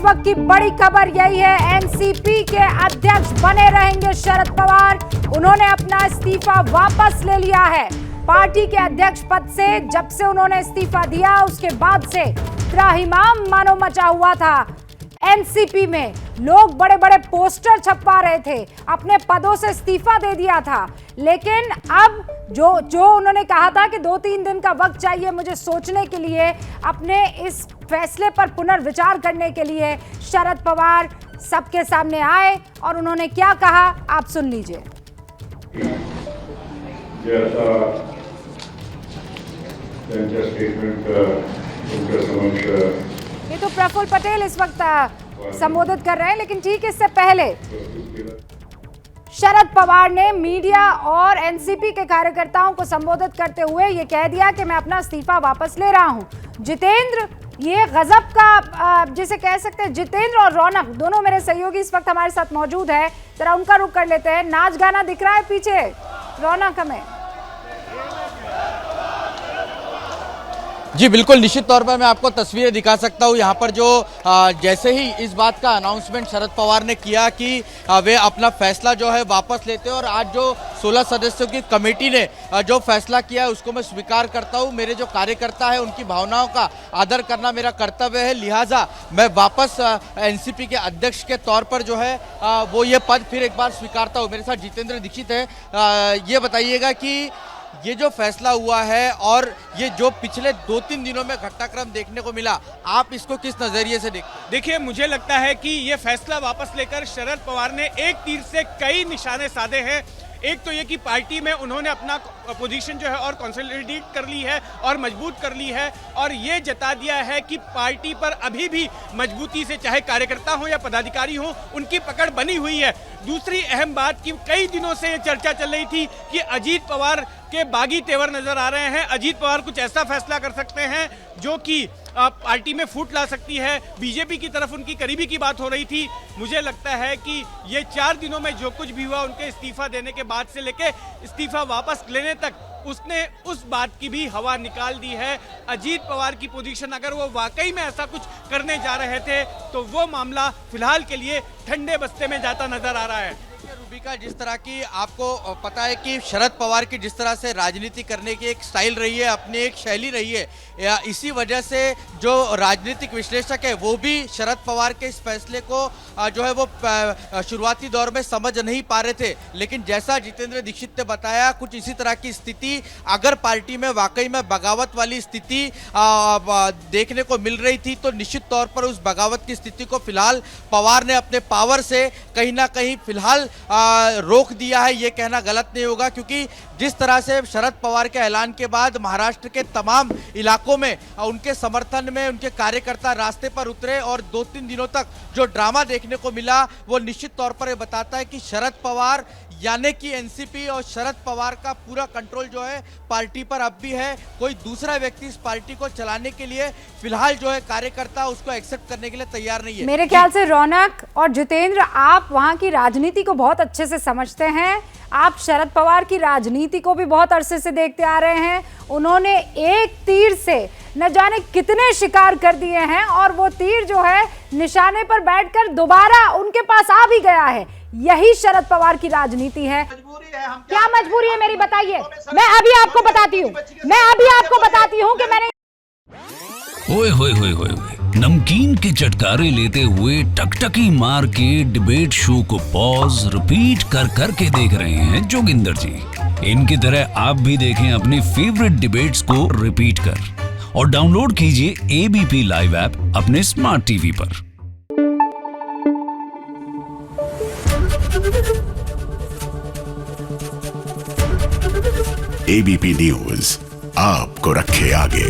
वक्त की बड़ी खबर यही है, एनसीपी के अध्यक्ष बने रहेंगे शरद पवार। उन्होंने अपना इस्तीफा वापस ले लिया है। पार्टी के अध्यक्ष पद से जब से उन्होंने इस्तीफा दिया उसके बाद से त्राहिमाम मानो मचा हुआ था। एनसीपी में लोग बड़े बड़े पोस्टर छपवा रहे थे, अपने पदों से इस्तीफा दे दिया था। लेकिन अब जो उन्होंने कहा था कि 2-3 दिन का वक्त चाहिए मुझे सोचने के लिए, अपने इस फैसले पर पुनर्विचार करने के लिए शरद पवार सबके सामने आए और उन्होंने क्या कहा, आप सुन लीजिए। ये तो प्रफुल्ल पटेल इस वक्त संबोधित कर रहे हैं, लेकिन ठीक इससे पहले शरद पवार ने मीडिया और एनसीपी के कार्यकर्ताओं को संबोधित करते हुए ये कह दिया कि मैं अपना इस्तीफा वापस ले रहा हूं। जितेंद्र, ये गजब का जिसे कह सकते हैं, जितेंद्र और रौनक दोनों मेरे सहयोगी इस वक्त हमारे साथ मौजूद है, जरा उनका रुख कर लेते हैं। नाच गाना दिख रहा है पीछे, रौनक हमें। जी बिल्कुल, निश्चित तौर पर मैं आपको तस्वीरें दिखा सकता हूँ। यहाँ पर जो जैसे ही इस बात का अनाउंसमेंट शरद पवार ने किया कि वे अपना फैसला जो है वापस लेते हैं, और आज जो 16 सदस्यों की कमेटी ने जो फैसला किया है उसको मैं स्वीकार करता हूँ। मेरे जो कार्यकर्ता है उनकी भावनाओं का आदर करना मेरा कर्तव्य है, लिहाजा मैं वापस एनसीपी के अध्यक्ष के तौर पर जो है वो ये पद फिर एक बार स्वीकारता हूँ। मेरे साथ जितेंद्र दीक्षित है। ये बताइएगा कि ये जो फैसला हुआ है और ये जो पिछले 2-3 दिनों में घटनाक्रम देखने को मिला, आप इसको किस नजरिए से देखते हैं? देखिए, मुझे लगता है कि ये फैसला वापस लेकर शरद पवार ने एक तीर से कई निशाने साधे हैं। एक तो ये कि पार्टी में उन्होंने अपना पोजीशन जो है और कंसोलिडेट कर ली है और मजबूत कर ली है, और ये जता दिया है कि पार्टी पर अभी भी मजबूती से चाहे कार्यकर्ता हो या पदाधिकारी हो उनकी पकड़ बनी हुई है। दूसरी अहम बात कि कई दिनों से ये चर्चा चल रही थी कि अजीत पवार के बागी तेवर नजर आ रहे हैं। अजीत पवार कुछ ऐसा फैसला कर सकते हैं जो कि पार्टी में फूट ला सकती है। बीजेपी की तरफ उनकी करीबी की बात हो रही थी। मुझे लगता है कि ये 4 दिनों में जो कुछ भी हुआ, उनके इस्तीफा देने के बाद से लेके इस्तीफा वापस लेने तक, उसने उस बात की भी हवा निकाल दी है। अजीत पवार की पोजीशन, अगर वो वाकई में ऐसा कुछ करने जा रहे थे तो वो मामला फिलहाल के लिए ठंडे बस्ते में जाता नजर आ रहा है। रूबिका, जिस तरह की आपको पता है कि शरद पवार की जिस तरह से राजनीति करने की एक स्टाइल रही है, अपनी एक शैली रही है, या इसी वजह से जो राजनीतिक विश्लेषक है वो भी शरद पवार के इस फैसले को जो है वो शुरुआती दौर में समझ नहीं पा रहे थे। लेकिन जैसा जितेंद्र दीक्षित ने बताया, कुछ इसी तरह की स्थिति अगर पार्टी में वाकई में बगावत वाली स्थिति देखने को मिल रही थी तो निश्चित तौर पर उस बगावत की स्थिति को फिलहाल पवार ने अपने पावर से कहीं ना कहीं फिलहाल रोक दिया है। ये कहना गलत नहीं होगा, क्योंकि जिस तरह से शरद पवार के ऐलान के बाद महाराष्ट्र के तमाम इलाकों में उनके समर्थन में उनके कार्यकर्ता रास्ते पर उतरे और 2-3 दिनों तक जो ड्रामा देखने को मिला वो निश्चित तौर पर ये बताता है कि शरद पवार यानी कि एनसीपी और शरद पवार का पूरा कंट्रोल जो है पार्टी पर अब भी है। कोई दूसरा व्यक्ति इस पार्टी को चलाने के लिए फिलहाल जो है कार्यकर्ता उसको एक्सेप्ट करने के लिए तैयार नहीं है। मेरे ख्याल से रौनक और जितेंद्र, आप वहां की राजनीति को बहुत अच्छे से समझते हैं। आप शरद पवार की राजनीति को भी बहुत अरसे से देखते आ रहे हैं। उन्होंने एक तीर से न जाने कितने शिकार कर दिए हैं, और वो तीर जो है निशाने पर बैठकर दोबारा उनके पास आ भी गया है। यही शरद पवार की राजनीति है। क्या मजबूरी है मेरी, बताइए। मैं अभी आपको बताती हूँ कि मैंने ओए होए होए होए नमकीन के चटकारे लेते हुए टकटकी मार के डिबेट शो को पॉज रिपीट कर करके देख रहे हैं जोगिंदर जी। इनकी तरह आप भी देखें अपनी फेवरेट डिबेट्स को रिपीट कर, और डाउनलोड कीजिए एबीपी लाइव ऐप अपने स्मार्ट टीवी पर। एबीपी न्यूज आपको रखे आगे।